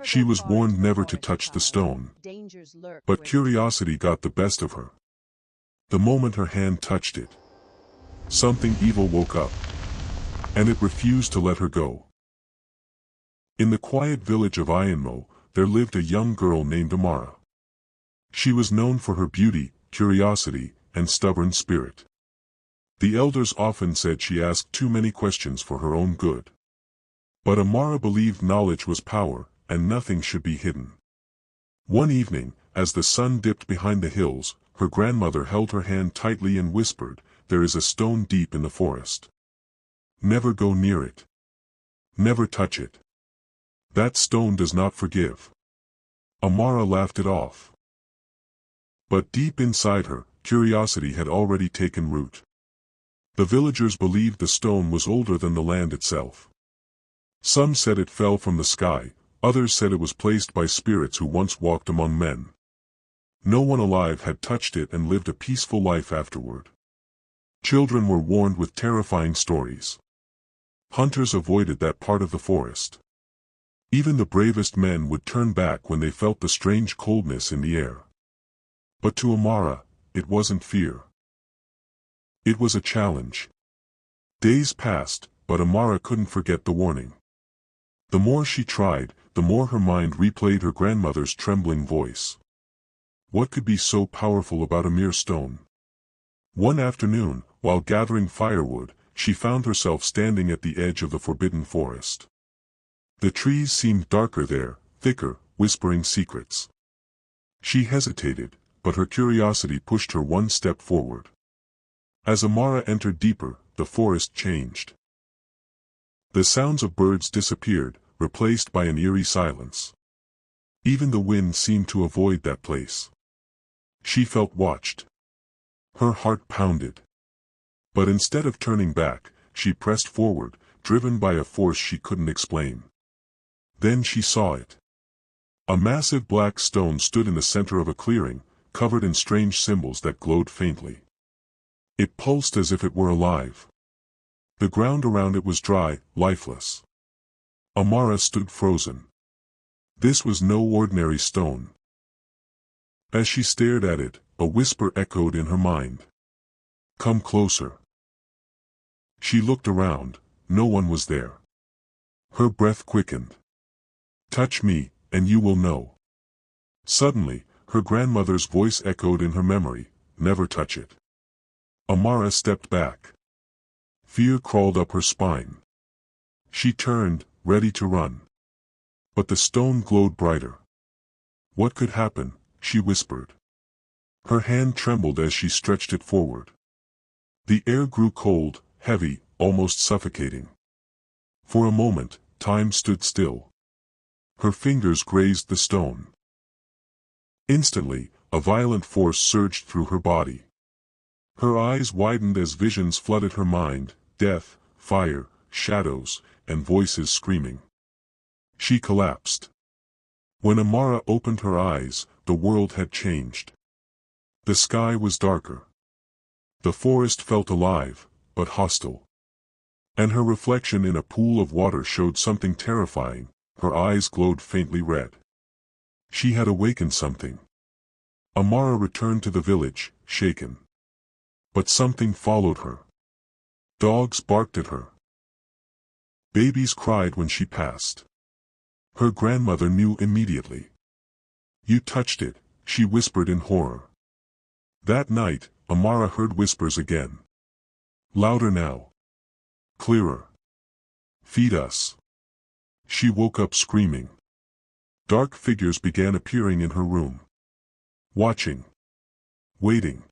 She was warned never to touch the stone. But curiosity got the best of her. The moment her hand touched it, something evil woke up, and it refused to let her go. In the quiet village of Iyanmo, there lived a young girl named Amara. She was known for her beauty, curiosity, and stubborn spirit. The elders often said she asked too many questions for her own good. But Amara believed knowledge was power, and nothing should be hidden. One evening, as the sun dipped behind the hills, her grandmother held her hand tightly and whispered, "There is a stone deep in the forest. Never go near it. Never touch it. That stone does not forgive." Amara laughed it off. But deep inside her, curiosity had already taken root. The villagers believed the stone was older than the land itself. Some said it fell from the sky, others said it was placed by spirits who once walked among men. No one alive had touched it and lived a peaceful life afterward. Children were warned with terrifying stories. Hunters avoided that part of the forest. Even the bravest men would turn back when they felt the strange coldness in the air. But to Amara, it wasn't fear. It was a challenge. Days passed, but Amara couldn't forget the warning. The more she tried, the more her mind replayed her grandmother's trembling voice. What could be so powerful about a mere stone? One afternoon, while gathering firewood, she found herself standing at the edge of the forbidden forest. The trees seemed darker there, thicker, whispering secrets. She hesitated, but her curiosity pushed her one step forward. As Amara entered deeper, the forest changed. The sounds of birds disappeared, replaced by an eerie silence. Even the wind seemed to avoid that place. She felt watched. Her heart pounded. But instead of turning back, she pressed forward, driven by a force she couldn't explain. Then she saw it. A massive black stone stood in the center of a clearing, covered in strange symbols that glowed faintly. It pulsed as if it were alive. The ground around it was dry, lifeless. Amara stood frozen. This was no ordinary stone. As she stared at it, a whisper echoed in her mind. "Come closer." She looked around, no one was there. Her breath quickened. "Touch me, and you will know." Suddenly, her grandmother's voice echoed in her memory, "Never touch it." Amara stepped back. Fear crawled up her spine. She turned, ready to run. But the stone glowed brighter. "What could happen?" she whispered. Her hand trembled as she stretched it forward. The air grew cold, heavy, almost suffocating. For a moment, time stood still. Her fingers grazed the stone. Instantly, a violent force surged through her body. Her eyes widened as visions flooded her mind, death, fire, shadows, and voices screaming. She collapsed. When Amara opened her eyes, the world had changed. The sky was darker. The forest felt alive, but hostile. And her reflection in a pool of water showed something terrifying. Her eyes glowed faintly red. She had awakened something. Amara returned to the village, shaken. But something followed her. Dogs barked at her. Babies cried when she passed. Her grandmother knew immediately. "You touched it," she whispered in horror. That night, Amara heard whispers again. Louder now. Clearer. "Feed us." She woke up screaming. Dark figures began appearing in her room. Watching. Waiting.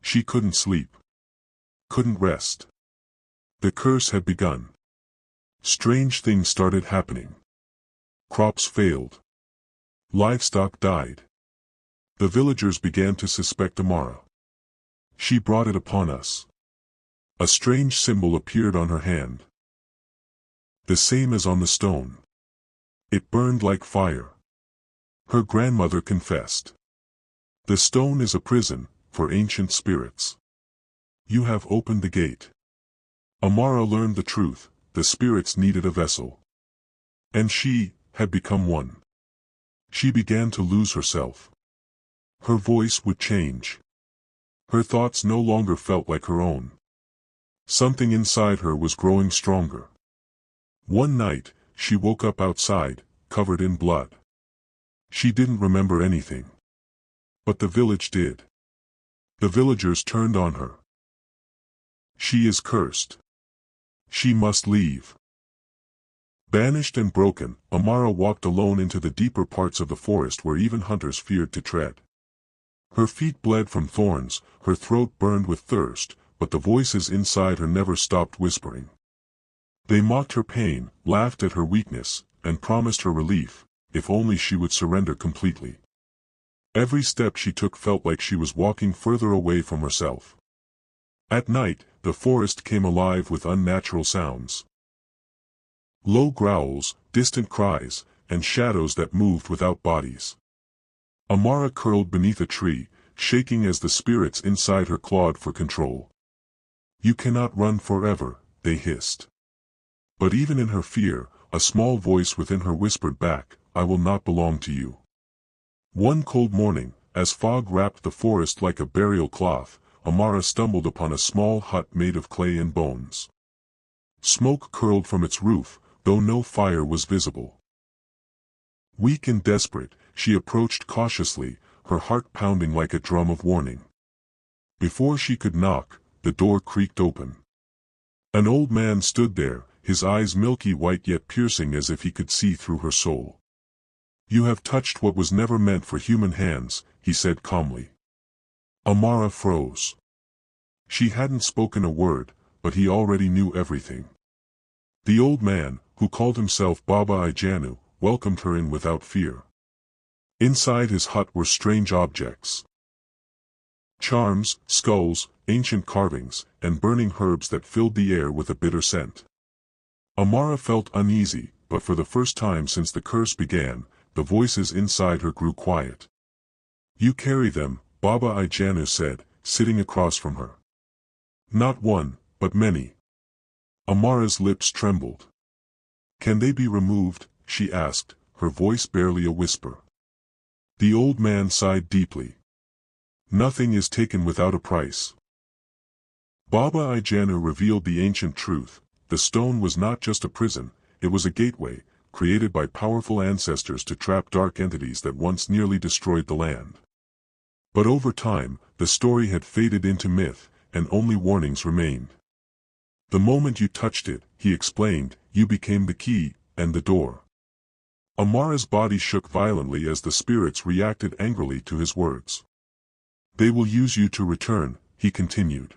She couldn't sleep. Couldn't rest. The curse had begun. Strange things started happening. Crops failed. Livestock died. The villagers began to suspect Amara. She brought it upon us. A strange symbol appeared on her hand. The same as on the stone. It burned like fire. Her grandmother confessed. "The stone is a prison, for ancient spirits. You have opened the gate." Amara learned the truth, the spirits needed a vessel. And she, had become one. She began to lose herself. Her voice would change. Her thoughts no longer felt like her own. Something inside her was growing stronger. One night, she woke up outside, covered in blood. She didn't remember anything. But the village did. The villagers turned on her. She is cursed. She must leave. Banished and broken, Amara walked alone into the deeper parts of the forest where even hunters feared to tread. Her feet bled from thorns, her throat burned with thirst, but the voices inside her never stopped whispering. They mocked her pain, laughed at her weakness, and promised her relief, if only she would surrender completely. Every step she took felt like she was walking further away from herself. At night, the forest came alive with unnatural sounds. Low growls, distant cries, and shadows that moved without bodies. Amara curled beneath a tree, shaking as the spirits inside her clawed for control. "You cannot run forever," they hissed. But even in her fear, a small voice within her whispered back, "I will not belong to you." One cold morning, as fog wrapped the forest like a burial cloth, Amara stumbled upon a small hut made of clay and bones. Smoke curled from its roof, though no fire was visible. Weak and desperate, she approached cautiously, her heart pounding like a drum of warning. Before she could knock, the door creaked open. An old man stood there, his eyes milky white yet piercing as if he could see through her soul. "You have touched what was never meant for human hands," he said calmly. Amara froze. She hadn't spoken a word, but he already knew everything. The old man, who called himself Baba Ijanu, welcomed her in without fear. Inside his hut were strange objects. Charms, skulls, ancient carvings, and burning herbs that filled the air with a bitter scent. Amara felt uneasy, but for the first time since the curse began, the voices inside her grew quiet. "You carry them," Baba Ijanu said, sitting across from her. "Not one, but many." Amara's lips trembled. "Can they be removed?" she asked, her voice barely a whisper. The old man sighed deeply. "Nothing is taken without a price." Baba Ijanu revealed the ancient truth. The stone was not just a prison, it was a gateway, created by powerful ancestors to trap dark entities that once nearly destroyed the land. But over time, the story had faded into myth, and only warnings remained. "The moment you touched it," he explained, "you became the key, and the door." Amara's body shook violently as the spirits reacted angrily to his words. "They will use you to return," he continued.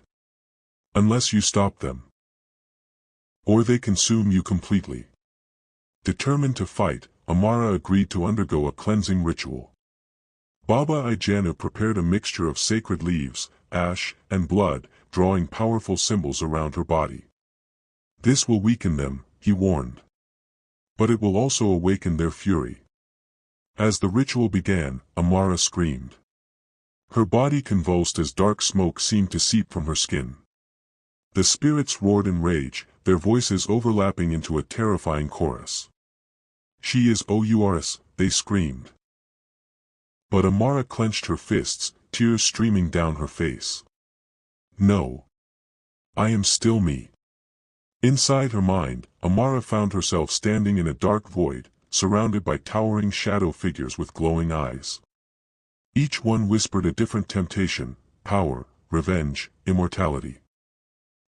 "Unless you stop them. Or they consume you completely." Determined to fight, Amara agreed to undergo a cleansing ritual. Baba Ijanu prepared a mixture of sacred leaves, ash, and blood, drawing powerful symbols around her body. "This will weaken them," he warned. "But it will also awaken their fury." As the ritual began, Amara screamed. Her body convulsed as dark smoke seemed to seep from her skin. The spirits roared in rage, their voices overlapping into a terrifying chorus. "She is ours," they screamed. But Amara clenched her fists, tears streaming down her face. "No. I am still me." Inside her mind, Amara found herself standing in a dark void, surrounded by towering shadow figures with glowing eyes. Each one whispered a different temptation: power, revenge, immortality.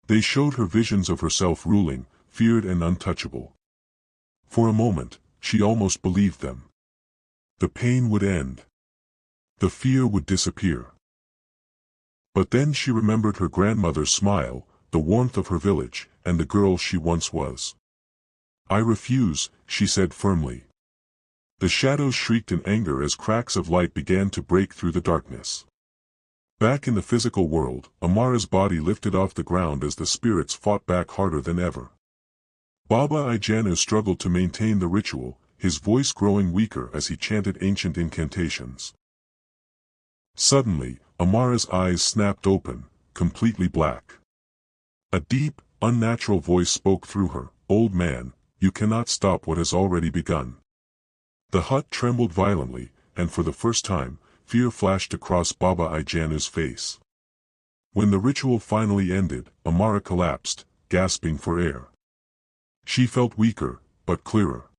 They showed her visions of herself ruling, feared and untouchable. For a moment, she almost believed them. The pain would end. The fear would disappear. But then she remembered her grandmother's smile, the warmth of her village, and the girl she once was. "I refuse," she said firmly. The shadows shrieked in anger as cracks of light began to break through the darkness. Back in the physical world, Amara's body lifted off the ground as the spirits fought back harder than ever. Baba Ijanu struggled to maintain the ritual, his voice growing weaker as he chanted ancient incantations. Suddenly, Amara's eyes snapped open, completely black. A deep, unnatural voice spoke through her, "Old man, you cannot stop what has already begun." The hut trembled violently, and for the first time, fear flashed across Baba Ijanu's face. When the ritual finally ended, Amara collapsed, gasping for air. She felt weaker, but clearer.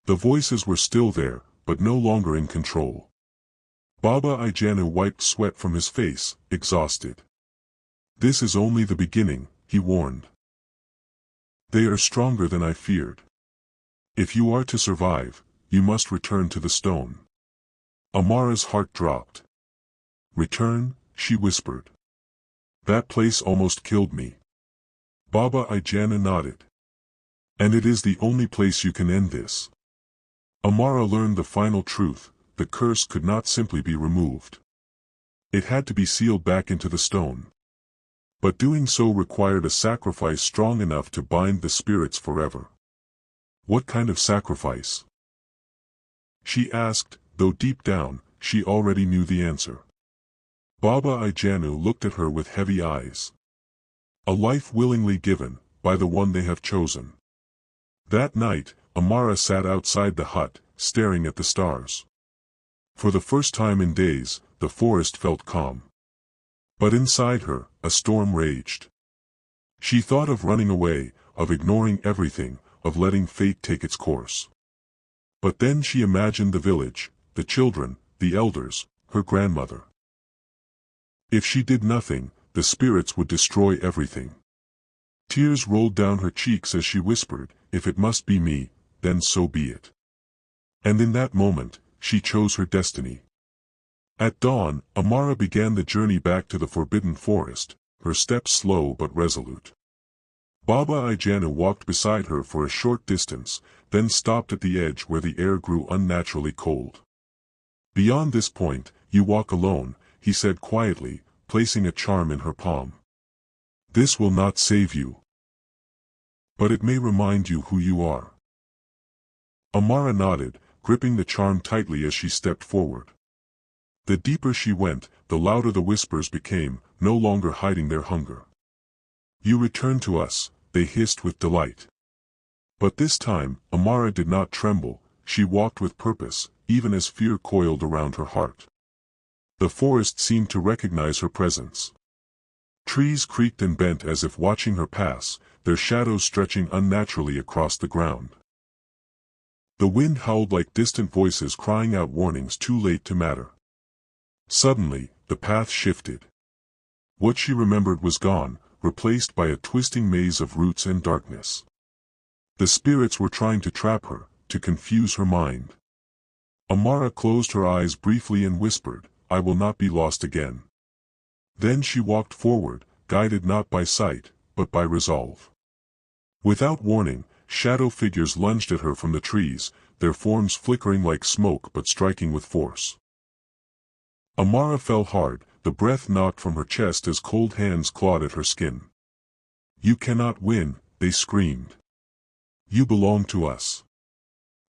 The voices were still there, but no longer in control. Baba Ijanu wiped sweat from his face, exhausted. "This is only the beginning," he warned. "They are stronger than I feared. If you are to survive, you must return to the stone." Amara's heart dropped. "Return?" she whispered. "That place almost killed me." Baba Ijanu nodded. "And it is the only place you can end this." Amara learned the final truth: the curse could not simply be removed. It had to be sealed back into the stone. But doing so required a sacrifice strong enough to bind the spirits forever. What kind of sacrifice? She asked, though deep down, she already knew the answer. Baba Ijanu looked at her with heavy eyes. A life willingly given, by the one they have chosen. That night, Amara sat outside the hut, staring at the stars. For the first time in days, the forest felt calm. But inside her, a storm raged. She thought of running away, of ignoring everything, of letting fate take its course. But then she imagined the village, the children, the elders, her grandmother. If she did nothing, the spirits would destroy everything. Tears rolled down her cheeks as she whispered, "If it must be me, then so be it." And in that moment, she chose her destiny. At dawn, Amara began the journey back to the forbidden forest, her steps slow but resolute. Baba Ijanu walked beside her for a short distance, then stopped at the edge where the air grew unnaturally cold. "Beyond this point, you walk alone," he said quietly, placing a charm in her palm. "This will not save you. But it may remind you who you are." Amara nodded, gripping the charm tightly as she stepped forward. The deeper she went, the louder the whispers became, no longer hiding their hunger. "You return to us," they hissed with delight. But this time, Amara did not tremble, she walked with purpose, even as fear coiled around her heart. The forest seemed to recognize her presence. Trees creaked and bent as if watching her pass, their shadows stretching unnaturally across the ground. The wind howled like distant voices crying out warnings too late to matter. Suddenly, the path shifted. What she remembered was gone, replaced by a twisting maze of roots and darkness. The spirits were trying to trap her, to confuse her mind. Amara closed her eyes briefly and whispered, "I will not be lost again." Then she walked forward, guided not by sight, but by resolve. Without warning, shadow figures lunged at her from the trees, their forms flickering like smoke but striking with force. Amara fell hard, the breath knocked from her chest as cold hands clawed at her skin. "You cannot win," they screamed. "You belong to us."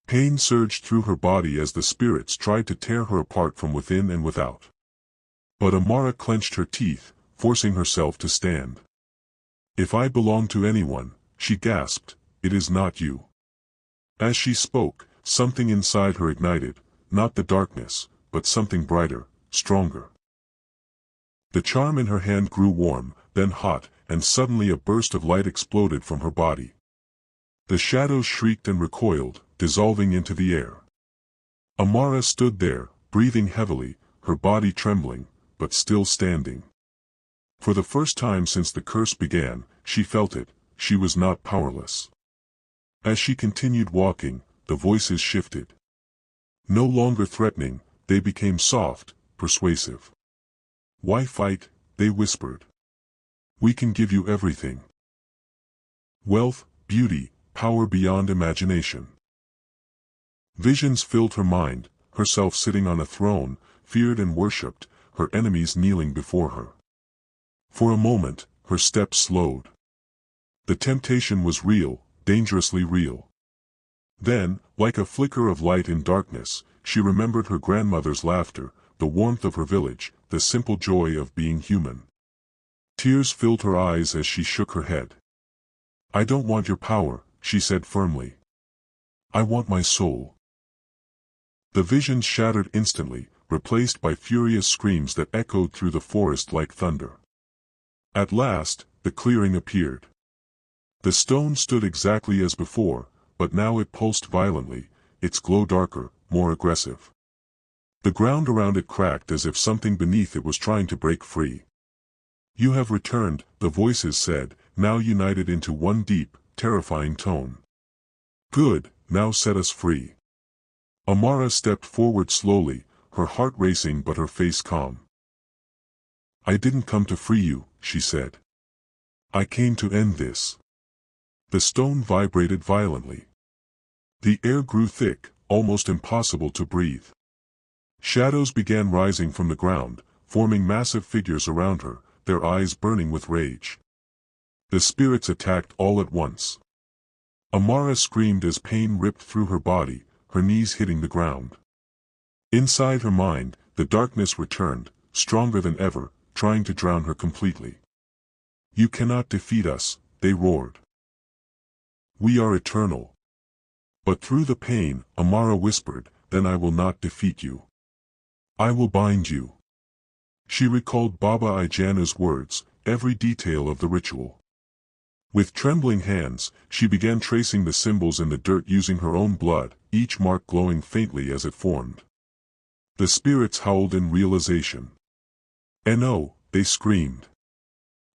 Pain surged through her body as the spirits tried to tear her apart from within and without. But Amara clenched her teeth, forcing herself to stand. "If I belong to anyone," she gasped, "it is not you." As she spoke, something inside her ignited, not the darkness, but something brighter, stronger. The charm in her hand grew warm, then hot, and suddenly a burst of light exploded from her body. The shadows shrieked and recoiled, dissolving into the air. Amara stood there, breathing heavily, her body trembling, but still standing. For the first time since the curse began, she felt it, she was not powerless. As she continued walking, the voices shifted. No longer threatening, they became soft, persuasive. "Why fight?" they whispered. "We can give you everything. Wealth, beauty, power beyond imagination." Visions filled her mind, herself sitting on a throne, feared and worshipped, her enemies kneeling before her. For a moment, her steps slowed. The temptation was real, dangerously real. Then, like a flicker of light in darkness, she remembered her grandmother's laughter, the warmth of her village, the simple joy of being human. Tears filled her eyes as she shook her head. "I don't want your power," she said firmly. "I want my soul." The visions shattered instantly, replaced by furious screams that echoed through the forest like thunder. At last, the clearing appeared. The stone stood exactly as before, but now it pulsed violently, its glow darker, more aggressive. The ground around it cracked as if something beneath it was trying to break free. "You have returned," the voices said, now united into one deep, terrifying tone. "Good, now set us free." Amara stepped forward slowly, her heart racing but her face calm. "I didn't come to free you," she said. "I came to end this." The stone vibrated violently. The air grew thick, almost impossible to breathe. Shadows began rising from the ground, forming massive figures around her, their eyes burning with rage. The spirits attacked all at once. Amara screamed as pain ripped through her body, her knees hitting the ground. Inside her mind, the darkness returned, stronger than ever, trying to drown her completely. "You cannot defeat us," they roared. "We are eternal." But through the pain, Amara whispered, "Then I will not defeat you. I will bind you." She recalled Baba Ijanu's words, every detail of the ritual. With trembling hands, she began tracing the symbols in the dirt using her own blood, each mark glowing faintly as it formed. The spirits howled in realization. "No," they screamed.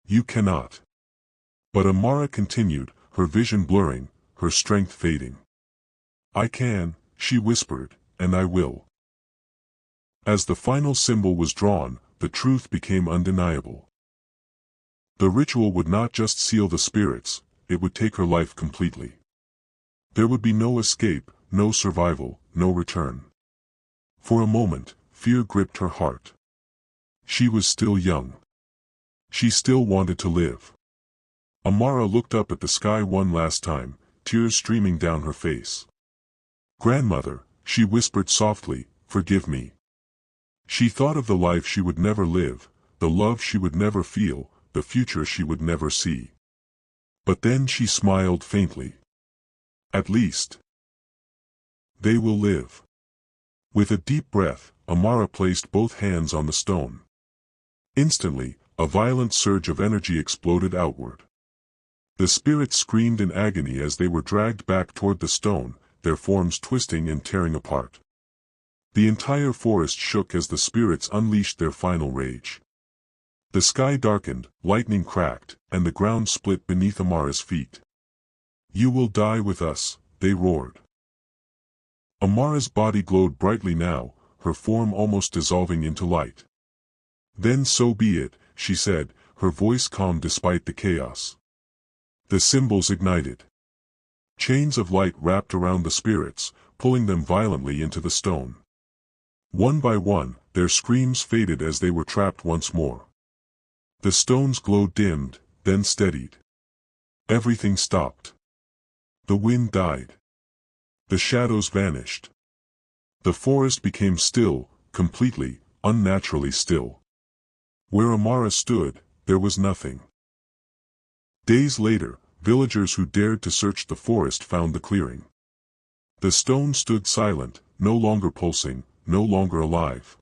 "You cannot." But Amara continued, her vision blurring, her strength fading. "I can," she whispered, "and I will." As the final symbol was drawn, the truth became undeniable. The ritual would not just seal the spirits, it would take her life completely. There would be no escape, no survival, no return. For a moment, fear gripped her heart. She was still young. She still wanted to live. Amara looked up at the sky one last time, tears streaming down her face. "Grandmother," she whispered softly, "forgive me." She thought of the life she would never live, the love she would never feel, the future she would never see. But then she smiled faintly. "At least they will live." With a deep breath, Amara placed both hands on the stone. Instantly, a violent surge of energy exploded outward. The spirits screamed in agony as they were dragged back toward the stone, their forms twisting and tearing apart. The entire forest shook as the spirits unleashed their final rage. The sky darkened, lightning cracked, and the ground split beneath Amara's feet. "You will die with us," they roared. Amara's body glowed brightly now, her form almost dissolving into light. "Then so be it," she said, her voice calm despite the chaos. The symbols ignited. Chains of light wrapped around the spirits, pulling them violently into the stone. One by one, their screams faded as they were trapped once more. The stone's glow dimmed, then steadied. Everything stopped. The wind died. The shadows vanished. The forest became still, completely, unnaturally still. Where Amara stood, there was nothing. Days later, villagers who dared to search the forest found the clearing. The stone stood silent, no longer pulsing, no longer alive.